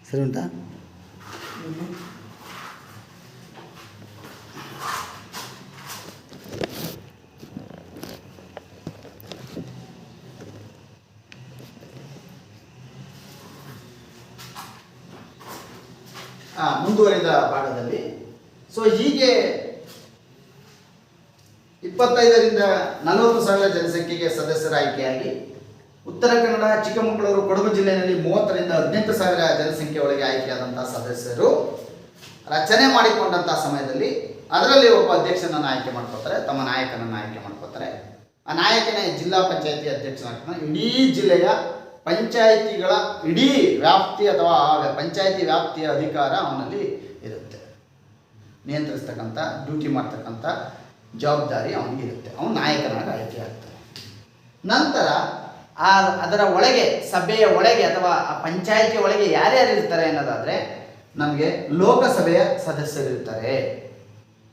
ಸರಿ ಉಂಟಾ? ಮುಂದುವರಿದ ಭಾಗದಲ್ಲಿ ಹೀಗೆ 25ರಿಂದ 40,000 ಜನಸಂಖ್ಯೆಗೆ ಸದಸ್ಯರ ಆಯ್ಕೆಯಾಗಿ ಉತ್ತರ ಕನ್ನಡ, ಚಿಕ್ಕಮಗಳೂರು, ಕೊಡಗು ಜಿಲ್ಲೆಯಲ್ಲಿ 30ರಿಂದ 18,000 ಜನಸಂಖ್ಯೆ ಒಳಗೆ ಆಯ್ಕೆಯಾದಂತಹ ಸದಸ್ಯರು ರಚನೆ ಮಾಡಿಕೊಂಡಂತಹ ಸಮಯದಲ್ಲಿ ಅದರಲ್ಲಿ ಒಬ್ಬ ಅಧ್ಯಕ್ಷನನ್ನು ಆಯ್ಕೆ ಮಾಡ್ಕೋತಾರೆ, ತಮ್ಮ ನಾಯಕನನ್ನು ಆಯ್ಕೆ ಮಾಡ್ಕೋತಾರೆ. ಆ ನಾಯಕನೇ ಜಿಲ್ಲಾ ಪಂಚಾಯತಿ ಅಧ್ಯಕ್ಷನಾಗ್ತಾನೆ. ಇಡೀ ಜಿಲ್ಲೆಯ ಪಂಚಾಯಿತಿಗಳ ಇಡೀ ವ್ಯಾಪ್ತಿ ಅಥವಾ ಪಂಚಾಯಿತಿ ವ್ಯಾಪ್ತಿಯ ಅಧಿಕಾರ ಅವನಲ್ಲಿ ಇರುತ್ತೆ. ನಿಯಂತ್ರಿಸ್ತಕ್ಕಂಥ, ಡ್ಯೂಟಿ ಮಾಡ್ತಕ್ಕಂಥ ಜವಾಬ್ದಾರಿ ಅವನಿಗೆ ಇರುತ್ತೆ. ಅವನು ನಾಯಕನಾಗಿ ಆಯ್ಕೆ ಆಗ್ತಾನೆ. ನಂತರ ಅದರ ಒಳಗೆ, ಸಭೆಯ ಒಳಗೆ ಅಥವಾ ಆ ಪಂಚಾಯಿತಿ ಒಳಗೆ ಯಾರ್ಯಾರು ಇರ್ತಾರೆ ಅನ್ನೋದಾದರೆ, ನಮಗೆ ಲೋಕಸಭೆಯ ಸದಸ್ಯರು ಇರ್ತಾರೆ.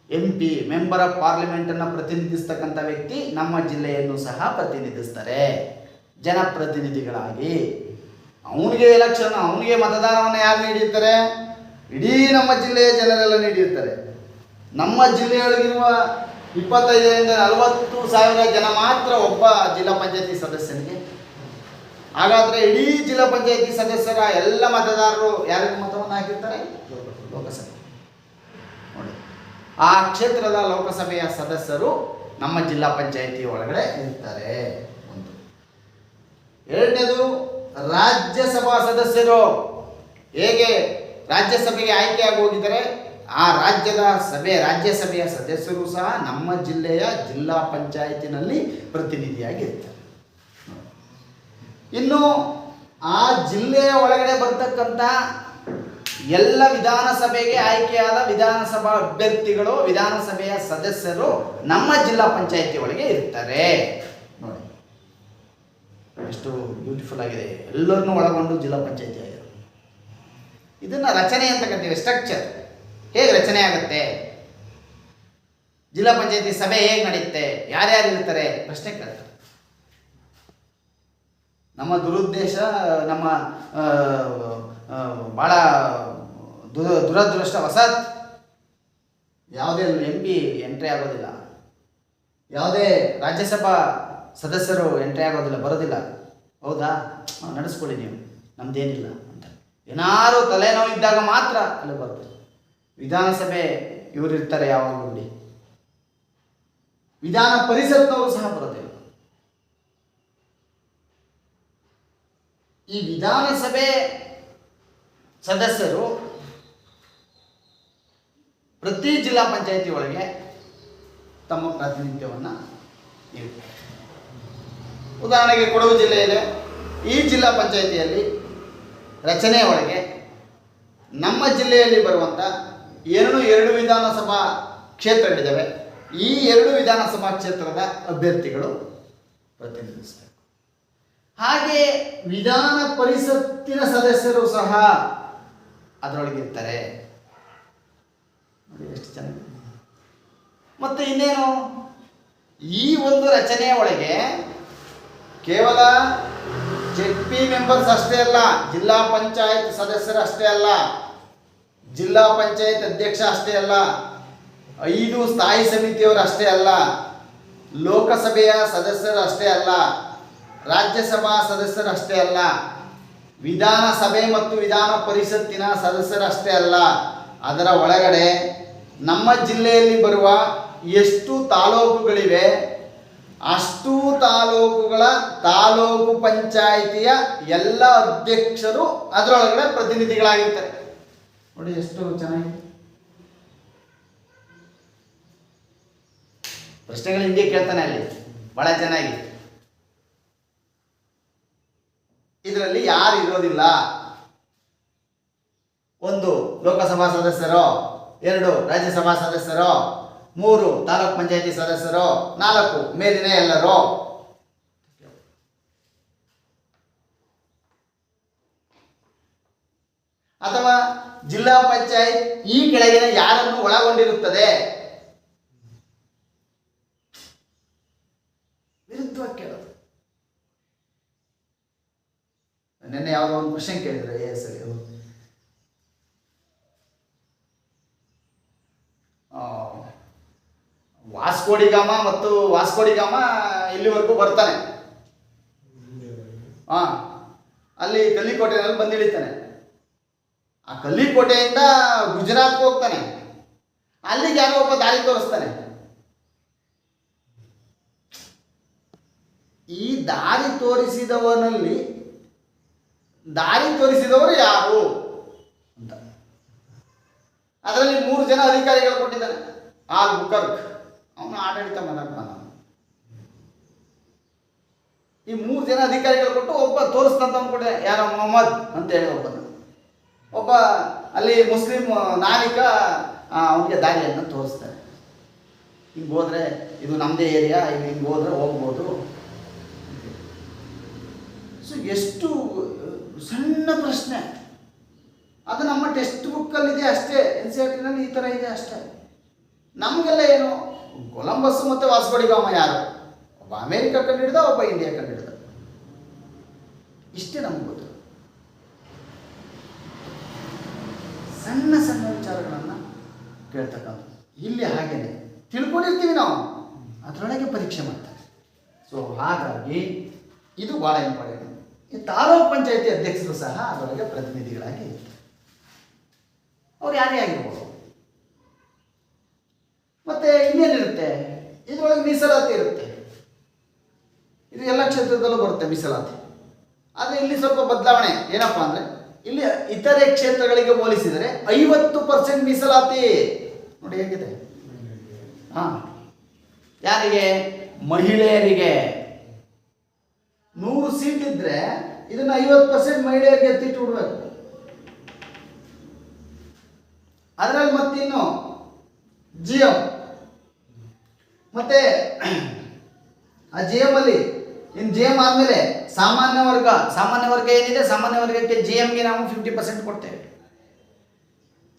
MP, ಮೆಂಬರ್ ಆಫ್ ಪಾರ್ಲಿಮೆಂಟನ್ನು ಪ್ರತಿನಿಧಿಸ್ತಕ್ಕಂಥ ವ್ಯಕ್ತಿ ನಮ್ಮ ಜಿಲ್ಲೆಯನ್ನು ಸಹ ಪ್ರತಿನಿಧಿಸ್ತಾರೆ ಜನಪ್ರತಿನಿಧಿಗಳಾಗಿ. ಅವನಿಗೆ ಎಲೆಕ್ಷನ್, ಅವನಿಗೆ ಮತದಾನವನ್ನು ಯಾರು ನೀಡಿರ್ತಾರೆ? ಇಡೀ ನಮ್ಮ ಜಿಲ್ಲೆಯ ಜನರೆಲ್ಲ ನೀಡಿರ್ತಾರೆ. ನಮ್ಮ ಜಿಲ್ಲೆಯೊಳಗಿರುವ 25ರಿಂದ 40,000 ಜನ ಮಾತ್ರ ಒಬ್ಬ ಜಿಲ್ಲಾ ಪಂಚಾಯತಿ ಸದಸ್ಯನಿಗೆ. ಹಾಗಾದರೆ ಇಡೀ ಜಿಲ್ಲಾ ಪಂಚಾಯತಿ ಸದಸ್ಯರ ಎಲ್ಲ ಮತದಾರರು ಯಾರಿಗೆ ಮತವನ್ನು ಹಾಕಿರ್ತಾರೆ? ಲೋಕಸಭೆ. ನೋಡಿ, ಆ ಕ್ಷೇತ್ರದ ಲೋಕಸಭೆಯ ಸದಸ್ಯರು ನಮ್ಮ ಜಿಲ್ಲಾ ಪಂಚಾಯತಿ ಒಳಗಡೆ ಇರ್ತಾರೆ. ಒಂದು. ಎರಡನೇದು, ರಾಜ್ಯಸಭಾ ಸದಸ್ಯರು ಹೇಗೆ ರಾಜ್ಯಸಭೆಗೆ ಆಯ್ಕೆಯಾಗಿ ಹೋಗಿದ್ದಾರೆ, ಆ ರಾಜ್ಯಸಭೆಯ ಸದಸ್ಯರು ಸಹ ನಮ್ಮ ಜಿಲ್ಲೆಯ ಜಿಲ್ಲಾ ಪಂಚಾಯತಿನಲ್ಲಿ ಪ್ರತಿನಿಧಿಯಾಗಿರ್ತಾರೆ. ಇನ್ನು ಆ ಜಿಲ್ಲೆಯ ಒಳಗಡೆ ಬರ್ತಕ್ಕಂಥ ಎಲ್ಲ ವಿಧಾನಸಭೆಗೆ ಆಯ್ಕೆಯಾದ ವಿಧಾನಸಭಾ ಅಭ್ಯರ್ಥಿಗಳು, ವಿಧಾನಸಭೆಯ ಸದಸ್ಯರು ನಮ್ಮ ಜಿಲ್ಲಾ ಪಂಚಾಯತಿ ಒಳಗೆ ಇರ್ತಾರೆ. ನೋಡಿ ಎಷ್ಟು ಬ್ಯೂಟಿಫುಲ್ ಆಗಿದೆ. ಎಲ್ಲರನ್ನೂ ಒಳಗೊಂಡು ಜಿಲ್ಲಾ ಪಂಚಾಯತಿ ಆಗಿದೆ. ಇದನ್ನು ರಚನೆ ಅಂತ ಕರಿತೀವಿ, ಸ್ಟ್ರಕ್ಚರ್. ಹೇಗೆ ರಚನೆ ಆಗುತ್ತೆ, ಜಿಲ್ಲಾ ಪಂಚಾಯತಿ ಸಭೆ ಹೇಗೆ ನಡೆಯುತ್ತೆ, ಯಾರ್ಯಾರು ಇರ್ತಾರೆ ಪ್ರಶ್ನೆ ಕೇಳ್ತಾರೆ. ನಮ್ಮ ದುರುದ್ದೇಶ, ನಮ್ಮ ಭಾಳ ದುರದೃಷ್ಟವಶಾತ್ ಯಾವುದೇ MP ಎಂಟ್ರಿ ಆಗೋದಿಲ್ಲ, ಯಾವುದೇ ರಾಜ್ಯಸಭಾ ಸದಸ್ಯರು ಎಂಟ್ರಿ ಆಗೋದಿಲ್ಲ, ಬರೋದಿಲ್ಲ. ಹೌದಾ, ನಡೆಸ್ಕೊಳ್ಳಿ ನೀವು, ನಮ್ದೇನಿಲ್ಲ ಅಂತ. ಏನಾರು ತಲೆನೋವು ಇದ್ದಾಗ ಮಾತ್ರ ಅಲ್ಲಿ ಬರುತ್ತೆ. ವಿಧಾನಸಭೆ ಇವರು ಇರ್ತಾರೆ ಯಾವಾಗಲೂ ಬಿಡಿ. ವಿಧಾನ ಪರಿಷತ್ನವರು ಸಹ ಬರೋದಿಲ್ಲ. ಈ ವಿಧಾನಸಭೆ ಸದಸ್ಯರು ಪ್ರತಿ ಜಿಲ್ಲಾ ಪಂಚಾಯತಿ ಒಳಗೆ ತಮ್ಮ ಪ್ರಾತಿನಿಧ್ಯವನ್ನು ನೀಡುತ್ತಾರೆ. ಉದಾಹರಣೆಗೆ ಕೊಡಗು ಜಿಲ್ಲೆ ಇದೆ. ಈ ಜಿಲ್ಲಾ ಪಂಚಾಯತಿಯಲ್ಲಿ ರಚನೆ ಒಳಗೆ ನಮ್ಮ ಜಿಲ್ಲೆಯಲ್ಲಿ ಬರುವಂಥ ಎರಡು ವಿಧಾನಸಭಾ ಕ್ಷೇತ್ರಗಳಿದ್ದಾವೆ. ಈ 2 ವಿಧಾನಸಭಾ ಕ್ಷೇತ್ರದ ಅಭ್ಯರ್ಥಿಗಳು ಪ್ರತಿನಿಧಿಸಬೇಕು. ಹಾಗೆ ವಿಧಾನ ಪರಿಷತ್ತಿನ ಸದಸ್ಯರು ಸಹ ಅದರೊಳಗಿರ್ತಾರೆ. ನೋಡಿ ಎಷ್ಟು ಚೆನ್ನಾಗಿ. ಮತ್ತು ಇನ್ನೇನು, ಈ ಒಂದು ರಚನೆಯ ಒಳಗೆ ಕೇವಲ ZP ಮೆಂಬರ್ಸ್ ಅಷ್ಟೇ ಅಲ್ಲ, ಜಿಲ್ಲಾ ಪಂಚಾಯತ್ ಸದಸ್ಯರು ಅಷ್ಟೇ ಅಲ್ಲ, ಜಿಲ್ಲಾ ಪಂಚಾಯತ್ ಅಧ್ಯಕ್ಷ ಅಷ್ಟೇ ಅಲ್ಲ, 5 ಸ್ಥಾಯಿ ಸಮಿತಿಯವರು ಅಷ್ಟೇ ಅಲ್ಲ, ಲೋಕಸಭೆಯ ಸದಸ್ಯರು ಅಷ್ಟೇ ಅಲ್ಲ, ರಾಜ್ಯಸಭಾ ಸದಸ್ಯರು ಅಷ್ಟೇ ಅಲ್ಲ, ವಿಧಾನಸಭೆ ಮತ್ತು ವಿಧಾನ ಪರಿಷತ್ತಿನ ಸದಸ್ಯರು ಅಷ್ಟೇ ಅಲ್ಲ, ಅದರ ಒಳಗಡೆ ನಮ್ಮ ಜಿಲ್ಲೆಯಲ್ಲಿ ಬರುವ ಎಷ್ಟು ತಾಲೂಕುಗಳಿವೆ ಅಷ್ಟು ತಾಲೂಕುಗಳ ತಾಲೂಕು ಪಂಚಾಯಿತಿಯ ಎಲ್ಲ ಅಧ್ಯಕ್ಷರು ಅದರೊಳಗಡೆ ಪ್ರತಿನಿಧಿಗಳಾಗಿರ್ತಾರೆ. ನೋಡಿ ಎಷ್ಟು ಚೆನ್ನಾಗಿ. ಪ್ರಶ್ನೆಗಳು ಹಿಂಗೆ ಕೇಳ್ತಾನೆ ಅಲ್ಲಿ, ಬಹಳ ಚೆನ್ನಾಗಿ. ಇದರಲ್ಲಿ ಯಾರು ಇರೋದಿಲ್ಲ? 1 ಲೋಕಸಭಾ ಸದಸ್ಯರು, 2 ರಾಜ್ಯಸಭಾ ಸದಸ್ಯರು, 3 ತಾಲೂಕ್ ಪಂಚಾಯತಿ ಸದಸ್ಯರು, 4 ಮೇಲಿನ ಎಲ್ಲರೂ. ಅಥವಾ ಜಿಲ್ಲಾ ಪಂಚಾಯತ್ ಈ ಕೆಳಗಿನ ಯಾರನ್ನು ಒಳಗೊಂಡಿರುತ್ತದೆ? ವಿಶೇಷವಾಗಿ ಕೇಳೋದು. ನಿನ್ನೆ ಯಾವುದೋ ಒಂದು ಕ್ವಶನ್ ಕೇಳಿದ್ರೆ ಸರಿ ವಾಸ್ಕೋಡಿಗಾಮ ಮತ್ತು ವಾಸ್ಕೋಡಿಗಾಮ ಇಲ್ಲಿವರೆಗೂ ಬರ್ತಾನೆ, ಅಲ್ಲಿ ಕಲ್ಲಿಕೋಟೆನಲ್ಲಿ ಬಂದಿಳಿತಾನೆ. ಆ ಕಲ್ಲಿಕೋಟೆಯಿಂದ ಗುಜರಾತ್ಗೆ ಹೋಗ್ತಾನೆ. ಅಲ್ಲಿಗೆ ಯಾರೋ ಒಬ್ಬ ದಾರಿ ತೋರಿಸ್ತಾನೆ. ಈ ದಾರಿ ತೋರಿಸಿದವರು ಯಾರು ಅಂತ ಅದರಲ್ಲಿ 3 ಜನ ಅಧಿಕಾರಿಗಳು ಕೊಟ್ಟಿದ್ದಾನೆ. ಆಲ್ ಬುಕರ್ಕ್ ಅವನು ಆಡಳಿತ ಮಾಡಪ್ಪ. ಈ 3 ಜನ ಅಧಿಕಾರಿಗಳು ಕೊಟ್ಟು ಒಬ್ಬ ತೋರಿಸ್ತಂತವನು ಕೊಟ್ಟೆ, ಯಾರೋ ಮೊಹಮ್ಮದ್ ಅಂತೇಳಿ ಒಬ್ಬ ಅಲ್ಲಿ ಮುಸ್ಲಿಂ ನಾವಿಕ ಅವನಿಗೆ ದಾರಿಯನ್ನು ತೋರಿಸ್ತಾರೆ. ಹಿಂಗೆ ಹೋದರೆ ಇದು ನಮ್ಮದೇ ಏರಿಯಾ, ಹಿಂಗೆ ಹೋದರೆ ಹೋಗ್ಬೋದು. ಸೊ ಎಷ್ಟು ಸಣ್ಣ ಪ್ರಶ್ನೆ, ಅದು ನಮ್ಮ ಟೆಕ್ಸ್ಟ್ ಬುಕ್ಕಲ್ಲಿದೆ ಅಷ್ಟೇ, NCERT ಈ ಥರ ಇದೆ ಅಷ್ಟೇ. ನಮಗೆಲ್ಲ ಏನು, ಕೊಲಂಬಸ್ ಮತ್ತು ವಾಸ್ಕೋಡಿಗಾಮ ಯಾರು, ಒಬ್ಬ ಅಮೇರಿಕಾ ಕಂಡಿಡ್ದ, ಒಬ್ಬ ಇಂಡಿಯಾ ಕಂಡಿಡ್ದ, ಇಷ್ಟೇ ನಮ್ಗೆ ಗೊತ್ತು. ಸಣ್ಣ ಸಣ್ಣ ವಿಚಾರಗಳನ್ನು ಕೇಳ್ತಕ್ಕಂಥ. ಇಲ್ಲಿ ಹಾಗೇನೆ ತಿಳ್ಕೊಂಡಿರ್ತೀವಿ ನಾವು, ಅದರೊಳಗೆ ಪರೀಕ್ಷೆ ಮಾಡ್ತಾರೆ. ಸೊ ಹಾಗಾಗಿ ಇದು ಭಾಳ ಇಂಪಾರ್ಟೆಂಟ್. ಈ ತಾಲೂಕು ಪಂಚಾಯತಿ ಅಧ್ಯಕ್ಷರು ಸಹ ಅದರೊಳಗೆ ಪ್ರತಿನಿಧಿಗಳಾಗಿ ಇರ್ತಾರೆ. ಅವ್ರು ಯಾರೇ ಆಗಿರ್ಬೋದು. ಮತ್ತೆ ಇನ್ನೇನಿರುತ್ತೆ, ಇದರೊಳಗೆ ಮೀಸಲಾತಿ ಇರುತ್ತೆ. ಇದು ಎಲ್ಲ ಕ್ಷೇತ್ರದಲ್ಲೂ ಬರುತ್ತೆ ಮೀಸಲಾತಿ. ಆದರೆ ಇಲ್ಲಿ ಸ್ವಲ್ಪ ಬದಲಾವಣೆ ಏನಪ್ಪಾ ಅಂದರೆ, ಇಲ್ಲಿ ಇತರೆ ಕ್ಷೇತ್ರಗಳಿಗೆ ಹೋಲಿಸಿದರೆ 50% ಮೀಸಲಾತಿ. ನೋಡಿ ಹೇಗಿದೆ. ಯಾರಿಗೆ? ಮಹಿಳೆಯರಿಗೆ. 100 ಸೀಟ್ ಇದ್ರೆ ಇದನ್ನ 50% ಮಹಿಳೆಯರಿಗೆ ಎತ್ತಿಟ್ಟು ಬಿಡ್ಬೇಕು. ಅದರಲ್ಲಿ ಮತ್ತಿನ್ನು GM ಮತ್ತೆ ಆ GM ಅಲ್ಲಿ ಇನ್ನು GM ಆದಮೇಲೆ ಸಾಮಾನ್ಯ ವರ್ಗ ಏನಿದೆ, ಸಾಮಾನ್ಯ ವರ್ಗಕ್ಕೆ GMಗೆ ನಾವು 50% ಕೊಡ್ತೇವೆ.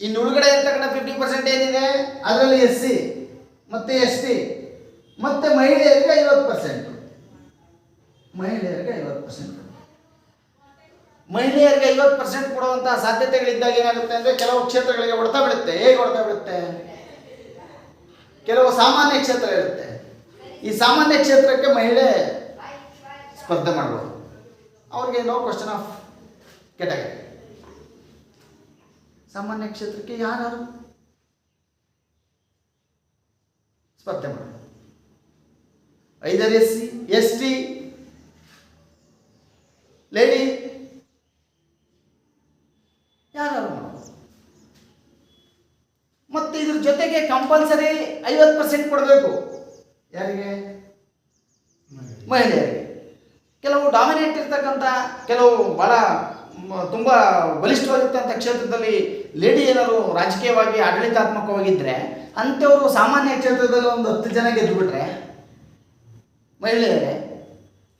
ಇನ್ನು ಉಳಿಗಡೆ ಇರ್ತಕ್ಕಂಥ 50% ಏನಿದೆ ಅದರಲ್ಲಿ SC ಮತ್ತೆ ST ಮತ್ತೆ ಮಹಿಳೆಯರಿಗೆ 50%. ಮಹಿಳೆಯರಿಗೆ 50% ಕೊಡುವಂತಹ ಸಾಧ್ಯತೆಗಳಿದ್ದಾಗ ಏನಾಗುತ್ತೆ ಅಂದರೆ, ಕೆಲವು ಕ್ಷೇತ್ರಗಳಿಗೆ ಹೊಡ್ತಾ ಬಿಡುತ್ತೆ. ಹೇಗೆ ಹೊಡ್ತಾ ಬಿಡುತ್ತೆ? ಕೆಲವು ಸಾಮಾನ್ಯ ಕ್ಷೇತ್ರ ಇರುತ್ತೆ. ಈ ಸಾಮಾನ್ಯ ಕ್ಷೇತ್ರಕ್ಕೆ ಮಹಿಳೆ ಸ್ಪರ್ಧೆ ಮಾಡ್ಬೋದು. ಅವ್ರಿಗೆ ನೋ ಕ್ವಶನ್ ಆಫ್ ಕೆಟಗರಿ. ಸಾಮಾನ್ಯ ಕ್ಷೇತ್ರಕ್ಕೆ ಯಾರು ಸ್ಪರ್ಧೆ ಮಾಡ್ಬೋದು. ಐದರ್ SC ST ಲೇಡಿ ಯಾರು ಮಾಡ್ಬೋದು. ಮತ್ತೆ ಇದ್ರ ಜೊತೆಗೆ ಕಂಪಲ್ಸರಿ 50% ಕೊಡಬೇಕು. ಯಾರಿಗೆ? ಮಹಿಳೆಯರಿಗೆ. ಕೆಲವು ಡಾಮಿನೇಟ್ ಇರ್ತಕ್ಕಂಥ, ಕೆಲವು ಭಾಳ ತುಂಬ ಬಲಿಷ್ಠವಾಗಿರ್ತಕ್ಕಂಥ ಕ್ಷೇತ್ರದಲ್ಲಿ ಲೇಡಿ ಏನಾದ್ರು ರಾಜಕೀಯವಾಗಿ ಆಡಳಿತಾತ್ಮಕವಾಗಿದ್ದರೆ ಅಂಥವರು ಸಾಮಾನ್ಯ ಕ್ಷೇತ್ರದಲ್ಲಿ ಒಂದು 10 ಜನ ಗೆದ್ದುಬಿಟ್ರೆ ಮಹಿಳೆಯರೇ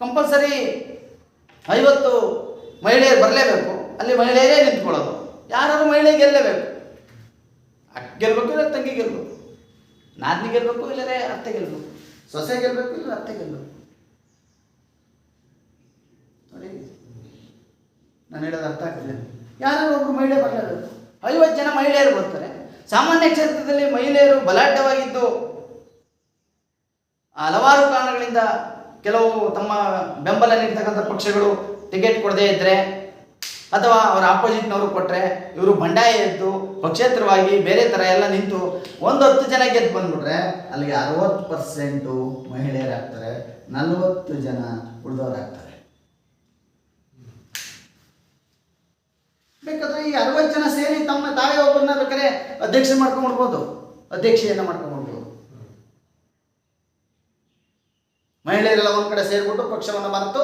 ಕಂಪಲ್ಸರಿ 50 ಮಹಿಳೆಯರು ಬರಲೇಬೇಕು. ಅಲ್ಲಿ ಮಹಿಳೆಯರೇ ನಿಂತ್ಕೊಳ್ಳೋದು. ಯಾರು ಮಹಿಳೆ ಗೆಲ್ಲಬೇಕು. ಗೆಲ್ಲಬೇಕು ಇಲ್ಲ ತಂಗಿ ಗೆಲ್ಲಬೇಕು, ನಾದಿನಿ ಗೆಲ್ಲಬೇಕು ಇಲ್ಲರೆ ಅತ್ತೆ ಗೆಲ್ಲಬೇಕು, ಸೊಸೆ ಗೆಲ್ಲಬೇಕು ಇಲ್ಲ ಅತ್ತೆ ಗೆಲ್ಲಬೇಕು. ನೋಡಿ ನಾನು ಹೇಳೋದು ಅರ್ಥ ಆಗ್ತದೆ. ಯಾರು ಒಬ್ಬರು ಮಹಿಳೆ ಬರಲೇಬೇಕು. 50 ಜನ ಮಹಿಳೆಯರು ಬರ್ತಾರೆ. ಸಾಮಾನ್ಯ ಕ್ಷೇತ್ರದಲ್ಲಿ ಮಹಿಳೆಯರು ಬಲಾಢ್ಯವಾಗಿದ್ದು ಹಲವಾರು ಕಾರಣಗಳಿಂದ ಕೆಲವು ತಮ್ಮ ಬೆಂಬಲ ನೀಡ್ತಕ್ಕಂಥ ಪಕ್ಷಗಳು ಟಿಕೆಟ್ ಕೊಡದೇ ಇದ್ದರೆ, ಅಥವಾ ಅವರ ಆಪೋಸಿಟ್ನವರು ಕೊಟ್ಟರೆ ಇವರು ಬಂಡಾಯ ಎದ್ದು ಪಕ್ಷೇತರವಾಗಿ ಬೇರೆ ಥರ ಎಲ್ಲ ನಿಂತು ಒಂದು 10 ಜನ ಗೆದ್ದು ಬಂದ್ಬಿಟ್ರೆ ಅಲ್ಲಿಗೆ 60% ಮಹಿಳೆಯರಾಗ್ತಾರೆ, 40 ಜನ ಉಳಿದವರಾಗ್ತಾರೆ. ಬೇಕಾದ್ರೆ ಈ 60 ಜನ ಸೇರಿ ತಾವೇ ಒಬ್ಬರನ್ನ ಬೇಕಾದ್ರೆ ಅಧ್ಯಕ್ಷೆಯನ್ನು ಮಾಡ್ಕೊಂಡ್ಬಿಡ್ಬೋದು. ಮಹಿಳೆಯರೆಲ್ಲ ಒಂದು ಕಡೆ ಸೇರಿಬಿಟ್ಟು ಪಕ್ಷವನ್ನು ಮರೆತು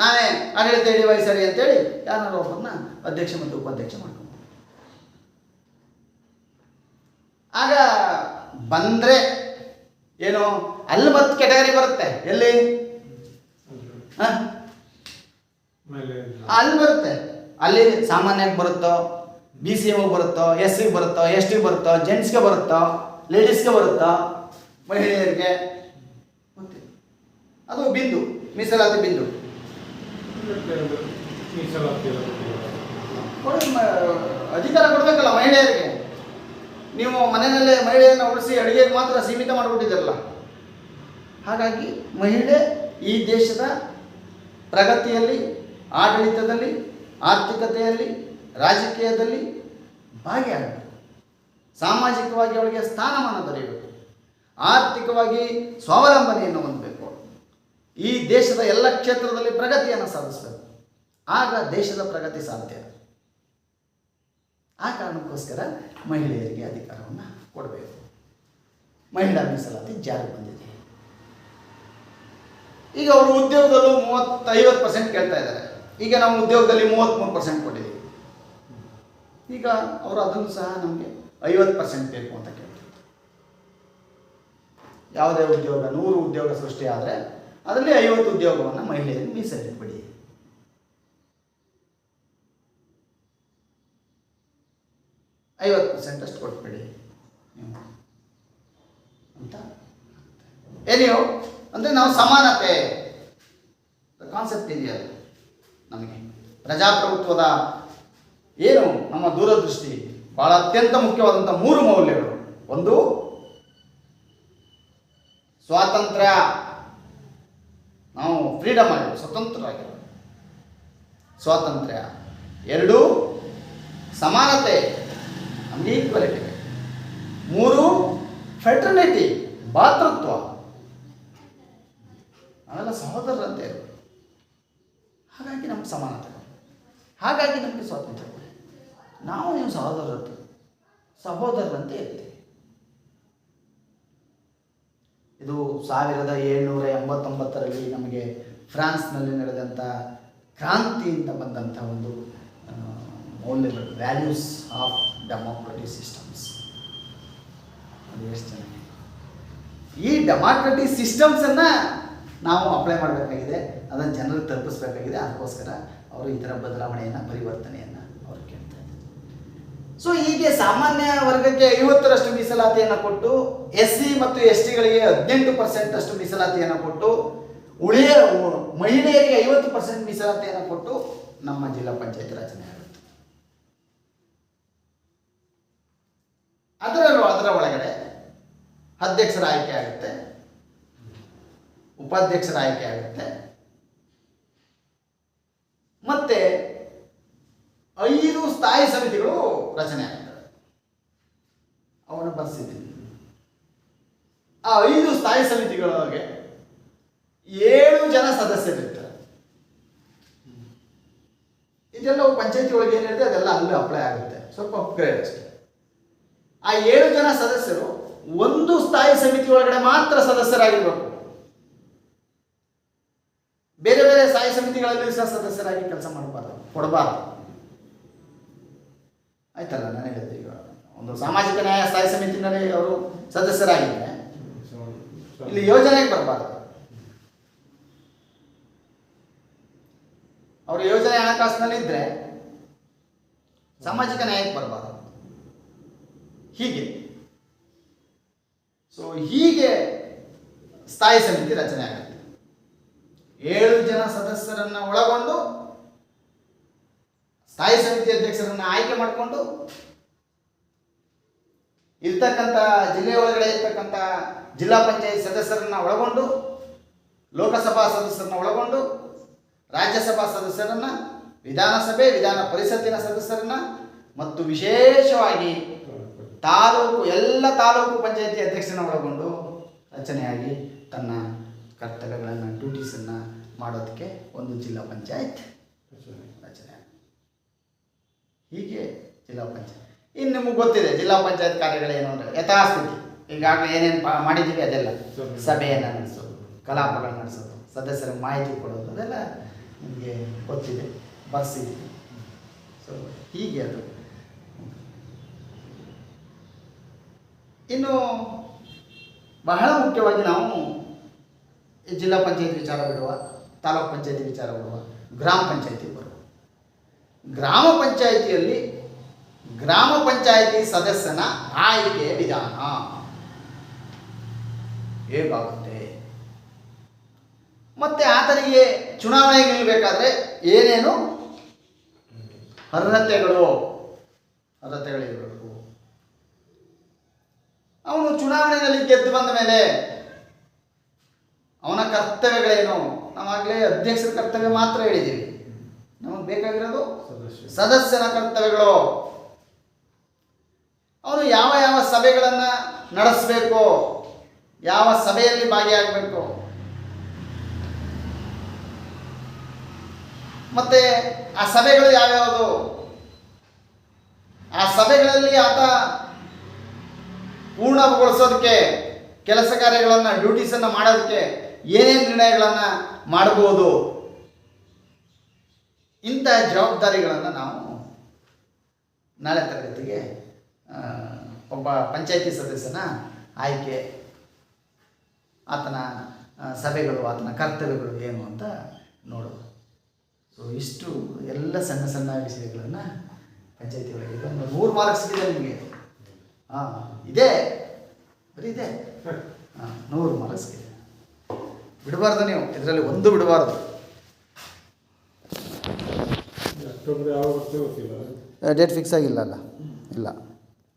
ನಾನೇ ಆಡಳಿತ ವಹಿಸರಿ ಅಂತೇಳಿ ಯಾರು ಒಬ್ಬರನ್ನ ಅಧ್ಯಕ್ಷ ಮತ್ತು ಉಪಾಧ್ಯಕ್ಷ ಮಾಡ್ಕೊಂಡು, ಆಗ ಬಂದರೆ ಏನು ಅಲ್ಲಿ ಮತ್ತೆ ಕೆಟಗರಿ ಬರುತ್ತೆ. ಎಲ್ಲಿ? ಅಲ್ಲಿ ಬರುತ್ತೆ. ಅಲ್ಲಿ ಸಾಮಾನ್ಯಕ್ಕೆ ಬರುತ್ತೋ, BCM ಬರುತ್ತೋ, SC ಬರುತ್ತೋ, ST ಬರುತ್ತೋ, ಜೆಂಟ್ಸ್ಗೆ ಬರುತ್ತೋ, ಲೇಡೀಸ್ಗೆ ಬರುತ್ತೋ, ಮಹಿಳೆಯರಿಗೆ ಅದು ಬಿಂದು, ಮೀಸಲಾತಿ ಬಿಂದು. ಅಧಿಕಾರ ಕೊಡಬೇಕಲ್ಲ ಮಹಿಳೆಯರಿಗೆ. ನೀವು ಮನೆಯಲ್ಲೇ ಮಹಿಳೆಯನ್ನು ಉಳಿಸಿ ಅಡುಗೆಗೆ ಮಾತ್ರ ಸೀಮಿತ ಮಾಡಿಬಿಟ್ಟಿದ್ದೀರಲ್ಲ. ಹಾಗಾಗಿ ಮಹಿಳೆ ಈ ದೇಶದ ಪ್ರಗತಿಯಲ್ಲಿ, ಆಡಳಿತದಲ್ಲಿ, ಆರ್ಥಿಕತೆಯಲ್ಲಿ, ರಾಜಕೀಯದಲ್ಲಿ ಭಾಗಿಯಾಗಬೇಕು. ಸಾಮಾಜಿಕವಾಗಿ ಅವಳಿಗೆ ಸ್ಥಾನಮಾನ ದೊರೆಯಬೇಕು. ಆರ್ಥಿಕವಾಗಿ ಸ್ವಾವಲಂಬನೆಯನ್ನು ಹೊಂದಬೇಕು. ಈ ದೇಶದ ಎಲ್ಲ ಕ್ಷೇತ್ರದಲ್ಲಿ ಪ್ರಗತಿಯನ್ನು ಸಾಧಿಸಬೇಕು. ಆಗ ದೇಶದ ಪ್ರಗತಿ ಸಾಧ್ಯ. ಆ ಕಾರಣಕ್ಕೋಸ್ಕರ ಮಹಿಳೆಯರಿಗೆ ಅಧಿಕಾರವನ್ನು ಕೊಡಬೇಕು. ಮಹಿಳಾ ಮೀಸಲಾತಿ ಜಾರಿ ಬಂದಿದೆ. ಈಗ ಅವರು ಉದ್ಯೋಗದಲ್ಲೂ 50% ಕೇಳ್ತಾ ಇದ್ದಾರೆ. ಈಗ ನಾವು ಉದ್ಯೋಗದಲ್ಲಿ 33% ಕೊಟ್ಟಿದ್ದೀವಿ. ಈಗ ಅವರು ಅದನ್ನು ಸಹ ನಮಗೆ 50% ಬೇಕು ಅಂತ ಕೇಳ್ತಾರೆ. ಯಾವುದೇ ಉದ್ಯೋಗ 100 ಉದ್ಯೋಗ ಸೃಷ್ಟಿ ಆದರೆ ಅದರಲ್ಲಿ 50 ಉದ್ಯೋಗವನ್ನು ಮಹಿಳೆಯರಿಗೆ ಮೀಸಲಿಟ್ಬಿಡಿ. ಅಷ್ಟು ಕೊಟ್ಬಿಡಿ ಅಂತ ಏನಿಯೋ ಅಂದರೆ ನಾವು ಸಮಾನತೆ ಕಾನ್ಸೆಪ್ಟ್ ಇದೆಯಲ್ಲ ನಮಗೆ. ಪ್ರಜಾಪ್ರಭುತ್ವದ ಏನು ನಮ್ಮ ದೂರದೃಷ್ಟಿ, ಬಹಳ ಅತ್ಯಂತ ಮುಖ್ಯವಾದಂಥ 3 ಮೌಲ್ಯಗಳು. ಒಂದು, ಸ್ವಾತಂತ್ರ್ಯ, ನಾವು ಫ್ರೀಡಮ್ ಆಗಿರೋ ಸ್ವತಂತ್ರರಾಗಿರೋ ಸ್ವಾತಂತ್ರ್ಯ. 2, ಸಮಾನತೆ, ನಮಗೆ ಈಕ್ವಾಲಿಟಿ. 3, ಫೆಟರ್ನಿಟಿ, ಭಾತೃತ್ವ. ನಾವೆಲ್ಲ ಸಹೋದರರಂತೆ ಇರೋದು. ಹಾಗಾಗಿ ನಮ್ಗೆ ಸಮಾನತೆ, ಹಾಗಾಗಿ ನಮಗೆ ಸ್ವಾತಂತ್ರ್ಯ. ನಾವು ನೀವು ಸಹೋದರರಂತೆ ಇರ್ತೀವಿ. ಇದು 1789ರಲ್ಲಿ ನಮಗೆ ಫ್ರಾನ್ಸ್ನಲ್ಲಿ ನಡೆದಂಥ ಕ್ರಾಂತಿಯಿಂದ ಬಂದಂಥ ಒಂದು ಮೌಲ್ಯಗಳು, ವ್ಯಾಲ್ಯೂಸ್ ಆಫ್ ಡೆಮಾಕ್ರಟಿಕ್ ಸಿಸ್ಟಮ್ಸ್. ಅದು ಎಷ್ಟು ಚೆನ್ನಾಗಿ ಈ ಡೆಮಾಕ್ರಟಿಕ್ ಸಿಸ್ಟಮ್ಸನ್ನು ನಾವು ಅಪ್ಲೈ ಮಾಡಬೇಕಾಗಿದೆ, ಅದನ್ನು ಜನರಿಗೆ ತಲುಪಿಸ್ಬೇಕಾಗಿದೆ. ಅದಕ್ಕೋಸ್ಕರ ಅವರು ಈ ಥರ ಬದಲಾವಣೆಯನ್ನು, ಪರಿವರ್ತನೆಯನ್ನು ಅವರು ಕೇಳ್ತಾ ಇದ್ದಾರೆ. ಸೊ ಹೀಗೆ ಸಾಮಾನ್ಯ ವರ್ಗಕ್ಕೆ 50ರಷ್ಟು ಮೀಸಲಾತಿಯನ್ನು ಕೊಟ್ಟು, SC ಮತ್ತು STಗಳಿಗೆ 18% ಮೀಸಲಾತಿಯನ್ನು ಕೊಟ್ಟು, ಉಳಿಯ ಮಹಿಳೆಯರಿಗೆ 50% ಮೀಸಲಾತಿಯನ್ನು ಕೊಟ್ಟು ನಮ್ಮ ಜಿಲ್ಲಾ ಪಂಚಾಯತ್ ರಚನೆ ಆಗುತ್ತೆ. ಅದರ ಒಳಗಡೆ ಅಧ್ಯಕ್ಷರ ಆಯ್ಕೆ ಆಗುತ್ತೆ, ಉಪಾಧ್ಯಕ್ಷರ ಆಯ್ಕೆ ಆಗುತ್ತೆ, ಮತ್ತೆ 5 ಸ್ಥಾಯಿ ಸಮಿತಿಗಳು ರಚನೆ ಆಗ್ತವೆ. ಅವನು ಬರ್ಸಿದ್ದೀನಿ. ಆ 5 ಸ್ಥಾಯಿ ಸಮಿತಿಗಳೊಳಗೆ 7 ಜನ ಸದಸ್ಯರಿರ್ತಾರೆ. ಇದೆಲ್ಲವೂ ಪಂಚಾಯತಿ ಒಳಗೆ ಏನು ಹೇಳಿದೆ ಅದೆಲ್ಲ ಅಲ್ಲೂ ಅಪ್ಲೈ ಆಗುತ್ತೆ, ಸ್ವಲ್ಪ ಅಪ್ಗ್ರೇಡ್ ಅಷ್ಟೇ. ಆ 7 ಜನ ಸದಸ್ಯರು ಒಂದು ಸ್ಥಾಯಿ ಸಮಿತಿ ಒಳಗಡೆ ಮಾತ್ರ ಸದಸ್ಯರಾಗಿರ್ಬೇಕು. ಬೇರೆ ಬೇರೆ ಸ್ಥಾಯಿ ಸಮಿತಿಗಳಲ್ಲಿ ಸಹ ಸದಸ್ಯರಾಗಿ ಕೆಲಸ ಕೊಡಬಾರ್ದು. ಆಯ್ತಲ್ಲ, ನಾನು ಹೇಳಿದೆ. ಈಗ ಒಂದು ಸಾಮಾಜಿಕ ನ್ಯಾಯ ಸ್ಥಾಯಿ ಸಮಿತಿನಲ್ಲಿ ಅವರು ಸದಸ್ಯರಾಗಿದ್ದರೆ ಇಲ್ಲಿ ಯೋಜನೆಗೆ ಬರಬಾರ್ದು. ಅವರು ಯೋಜನೆ ಹಣಕಾಸಿನಲ್ಲಿ ಇದ್ದರೆ ಸಾಮಾಜಿಕ ನ್ಯಾಯಕ್ಕೆ ಬರಬಾರ್ದು. ಹೀಗೆ ಹೀಗೆ ಸ್ಥಾಯಿ ಸಮಿತಿ ರಚನೆ ಆಗುತ್ತೆ. 7 ಜನ ಸದಸ್ಯರನ್ನು ಒಳಗೊಂಡು ಸ್ಥಾಯಿ ಸಮಿತಿ ಅಧ್ಯಕ್ಷರನ್ನು ಆಯ್ಕೆ ಮಾಡಿಕೊಂಡು ಇರ್ತಕ್ಕಂಥ ಜಿಲ್ಲೆಯ ಒಳಗಡೆ ಇರ್ತಕ್ಕಂಥ ಜಿಲ್ಲಾ ಪಂಚಾಯತ್ ಸದಸ್ಯರನ್ನು ಒಳಗೊಂಡು, ಲೋಕಸಭಾ ಸದಸ್ಯರನ್ನು ಒಳಗೊಂಡು, ರಾಜ್ಯಸಭಾ ಸದಸ್ಯರನ್ನು, ವಿಧಾನಸಭೆ ವಿಧಾನ ಪರಿಷತ್ತಿನ ಸದಸ್ಯರನ್ನು ಮತ್ತು ವಿಶೇಷವಾಗಿ ಎಲ್ಲ ತಾಲೂಕು ಪಂಚಾಯತಿ ಅಧ್ಯಕ್ಷರನ್ನು ಒಳಗೊಂಡು ರಚನೆಯಾಗಿ ತನ್ನ ಕರ್ತವ್ಯಗಳನ್ನು, ಡ್ಯೂಟೀಸನ್ನು ಮಾಡೋದಕ್ಕೆ ಒಂದು ಜಿಲ್ಲಾ ಪಂಚಾಯತ್ ರಚನೆ. ಹೀಗೆ ಜಿಲ್ಲಾ ಪಂಚಾಯತ್. ಇನ್ನು ನಿಮಗೆ ಗೊತ್ತಿದೆ ಜಿಲ್ಲಾ ಪಂಚಾಯತ್ ಕಾರ್ಯಗಳೇನು ಅಂದರೆ ಯಥಾಸ್ಥಿತಿ. ಈಗಾಗಲೇ ಏನೇನು ಮಾಡಿದ್ದೀವಿ ಅದೆಲ್ಲ, ಸಭೆಯನ್ನು ನಡೆಸೋದು, ಕಲಾಪಗಳು ನಡೆಸೋದು, ಸದಸ್ಯರಿಗೆ ಮಾಹಿತಿ ಕೊಡೋದು, ಅದೆಲ್ಲ ನಿಮಗೆ ಗೊತ್ತಿದೆ, ಬರ್ಸಿದ್ದೀವಿ. ಸೊ ಹೀಗೆ ಅದು. ಇನ್ನು ಬಹಳ ಮುಖ್ಯವಾಗಿ ನಾವು ಜಿಲ್ಲಾ ಪಂಚಾಯತ್ ವಿಚಾರ ಬಿಡುವ, ತಾಲೂಕು ಪಂಚಾಯತಿ ವಿಚಾರ ಬಿಡುವ, ಗ್ರಾಮ ಪಂಚಾಯತಿ ಬರುವ. ಗ್ರಾಮ ಪಂಚಾಯತಿಯಲ್ಲಿ ಗ್ರಾಮ ಪಂಚಾಯತಿ ಸದಸ್ಯನ ಆಯ್ಕೆಯ ವಿಧಾನ ಹೇಗಾಗುತ್ತೆ? ಮತ್ತು ಆತನಿಗೆ ಚುನಾವಣೆಗೆ ನಿಲ್ಲಬೇಕಾದ್ರೆ ಏನೇನು ಅರ್ಹತೆಗಳಿರಬೇಕು. ಅವನು ಚುನಾವಣೆಯಲ್ಲಿ ಗೆದ್ದು ಬಂದ ಮೇಲೆ ಅವನ ಕರ್ತವ್ಯಗಳೇನು? ನಾವಾಗಲೇ ಅಧ್ಯಕ್ಷರ ಕರ್ತವ್ಯ ಮಾತ್ರ ಹೇಳಿದ್ದೀವಿ. ನಮಗೆ ಬೇಕಾಗಿರೋದು ಸದಸ್ಯನ ಕರ್ತವ್ಯಗಳು. ಅವನು ಯಾವ ಯಾವ ಸಭೆಗಳನ್ನು ನಡೆಸಬೇಕು, ಯಾವ ಸಭೆಯಲ್ಲಿ ಭಾಗಿಯಾಗಬೇಕು, ಮತ್ತೆ ಆ ಸಭೆಗಳು ಯಾವ್ಯಾವುದು, ಆ ಸಭೆಗಳಲ್ಲಿ ಆತ ಪೂರ್ಣಗೊಳಿಸೋದಕ್ಕೆ ಕೆಲಸ ಕಾರ್ಯಗಳನ್ನು ಡ್ಯೂಟೀಸನ್ನು ಮಾಡೋದಕ್ಕೆ ಏನೇನು ನಿರ್ಣಯಗಳನ್ನು ಮಾಡಬಹುದು, ಇಂಥ ಜವಾಬ್ದಾರಿಗಳನ್ನು ನಾವು ನಾಳೆ ತರಗತಿಗೆ ಒಬ್ಬ ಪಂಚಾಯಿತಿ ಸದಸ್ಯನ ಆಯ್ಕೆ, ಆತನ ಸಭೆಗಳು, ಆತನ ಕರ್ತವ್ಯಗಳು ಏನು ಅಂತ ನೋಡೋದು. ಸೊ ಇಷ್ಟು ಎಲ್ಲ ಸಣ್ಣ ಸಣ್ಣ ವಿಷಯಗಳನ್ನು ಪಂಚಾಯಿತಿ ಒಳಗೆ ಒಂದು 100 ಮಾರ್ಕ್ಸ್ ಇದೆ ನಿಮಗೆ. ಇದೆ, ಬರೀ ಇದೆ. 100 ಮಾರ್ಕ್ಸ್ ಇದೆ. ಬಿಡಬಾರ್ದು ನೀವು, ಇದರಲ್ಲಿ ಒಂದು ಬಿಡಬಾರ್ದು. ಡೇಟ್ ಫಿಕ್ಸ್ ಆಗಿಲ್ಲ ಅಲ್ಲ? ಇಲ್ಲ.